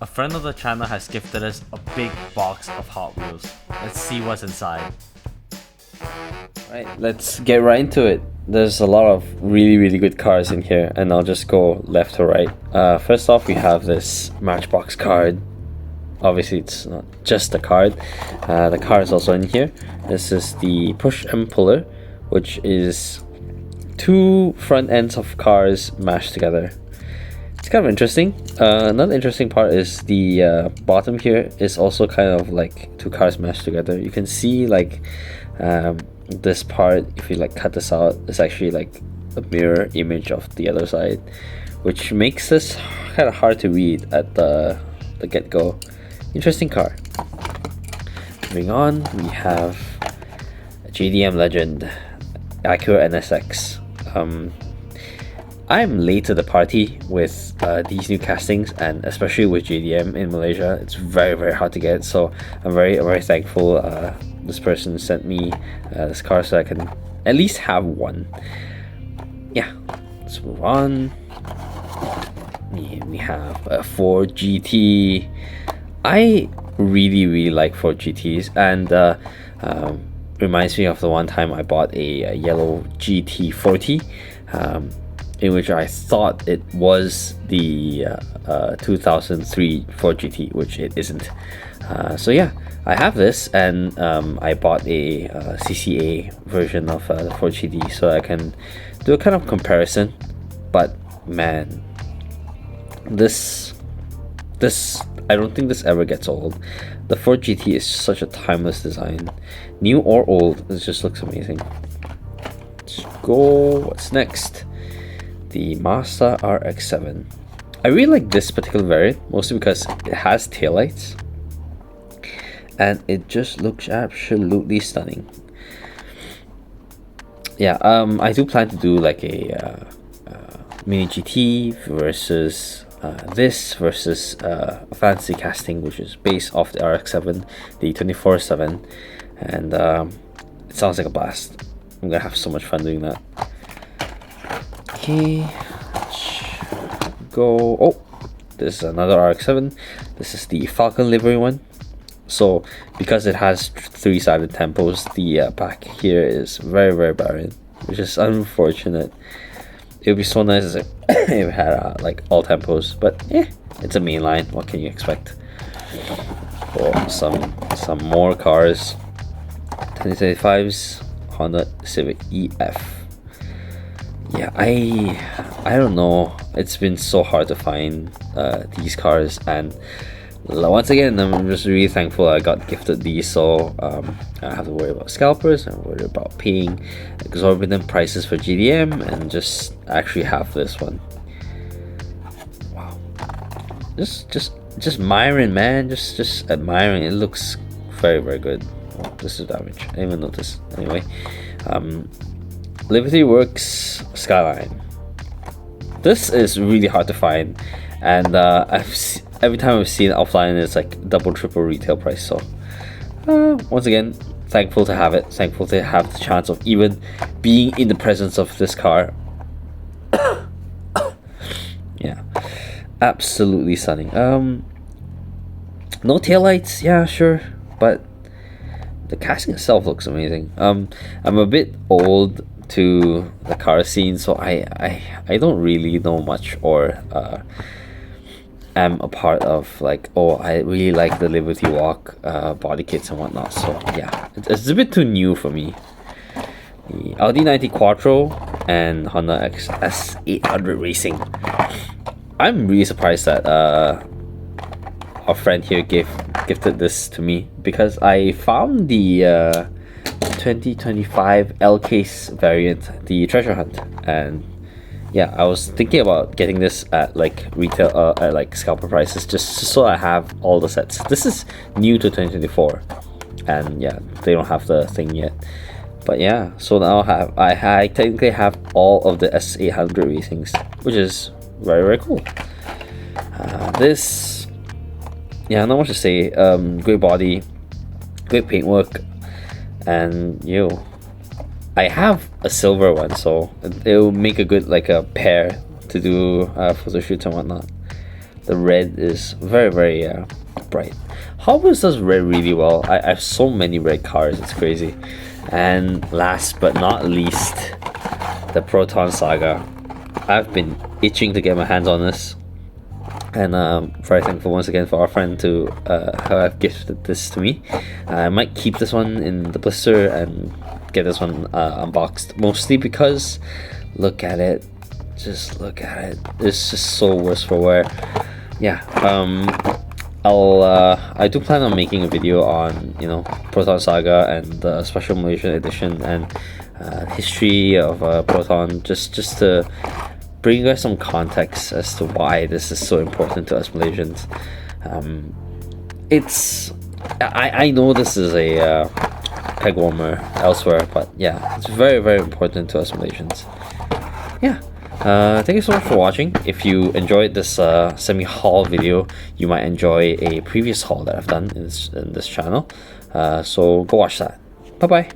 A friend of the channel has gifted us a big box of Hot Wheels. Let's see what's inside. Right, let's get right into it. There's a lot of really good cars in here, and I'll just go left to right. First off, we have this Matchbox card. Obviously, it's not just a card. The card is also in here. This is the push and puller, which is two front ends of cars mashed together. It's kind of interesting. Another interesting part is the bottom here is also kind of like two cars mashed together. You can see like this part, if you like cut this out, it's actually like a mirror image of the other side, which makes this kind of hard to read at the get-go. Interesting car. Moving on, we have a JDM legend, Acura NSX. I'm late to the party with these new castings, and especially with JDM in Malaysia, it's very hard to get. So I'm very thankful this person sent me this car so I can at least have one. Yeah, let's move on. We have a Ford GT. I really like Ford GTs, and reminds me of the one time I bought a yellow GT40. In which I thought it was the 2003 Ford GT, which it isn't. So yeah, I have this, and I bought a CCA version of the Ford GT so I can do a kind of comparison. But man, this I don't think this ever gets old. The Ford GT is such a timeless design, new or old. It just looks amazing. Let's go. What's next? The Mazda RX-7. I really like this particular variant, mostly because it has taillights and it just looks absolutely stunning. Yeah, I do plan to do like a mini GT versus this versus a fancy casting, which is based off the RX-7, the 24/7, and it sounds like a blast. I'm gonna have so much fun doing that. Okay, let's go. Oh, this is another RX-7. This is the Falken livery one. So because it has three-sided tempos, the back here is very barren, which is unfortunate. It would be so nice if it had like all tempos, but it's a mainline. What can you expect? Oh, some more cars. 2025's Honda Civic EF. Yeah, I don't know. It's been so hard to find these cars, and once again, I'm just really thankful I got gifted these, so I don't have to worry about scalpers. I'm worried about paying exorbitant prices for GDM, and just actually have this one. Wow, just admiring, man. Just admiring. It looks very good. Oh, this is damage. I didn't even notice. Anyway, Liberty Works Skyline. This is really hard to find, and every time I've seen it offline, it's like double, triple retail price. So once again, thankful to have it. Thankful to have the chance of even being in the presence of this car. Yeah, absolutely stunning. No taillights, yeah, sure, but the casting itself looks amazing. I'm a bit old to the car scene, so I don't really know much, or am a part of like, oh, I really like the Liberty Walk body kits and whatnot. So yeah, it's a bit too new for me. The Audi 90 Quattro and Honda S800 Racing. I'm really surprised that our friend here gifted this to me, because I found the 2025 L case variant, the treasure hunt, and yeah, I was thinking about getting this at like retail at like scalper prices, just so I have all the sets. This is new to 2024, and yeah, they don't have the thing yet, but yeah, so now I technically have all of the S800 racings, which is very cool. This, yeah, not much to say. Great body, great paintwork, and I have a silver one, so it will make a good like a pair to do photo shoots and whatnot. The red is very bright. Hot Wheels does red really well. I have so many red cars, it's crazy. And last but not least, the Proton Saga. I've been itching to get my hands on this, and very thankful once again for our friend to have gifted this to me. I might keep this one in the blister and get this one unboxed, mostly because look at it, just look at it, it's just so worse for wear. Yeah, I do plan on making a video on, you know, Proton Saga and the special Malaysian edition and history of Proton, just to bring you guys some context as to why this is so important to us Malaysians. I know this is a peg warmer elsewhere, but yeah, it's very important to us Malaysians. Yeah. Thank you so much for watching. If you enjoyed this semi-haul video, you might enjoy a previous haul that I've done in this channel. So go watch that. Bye bye.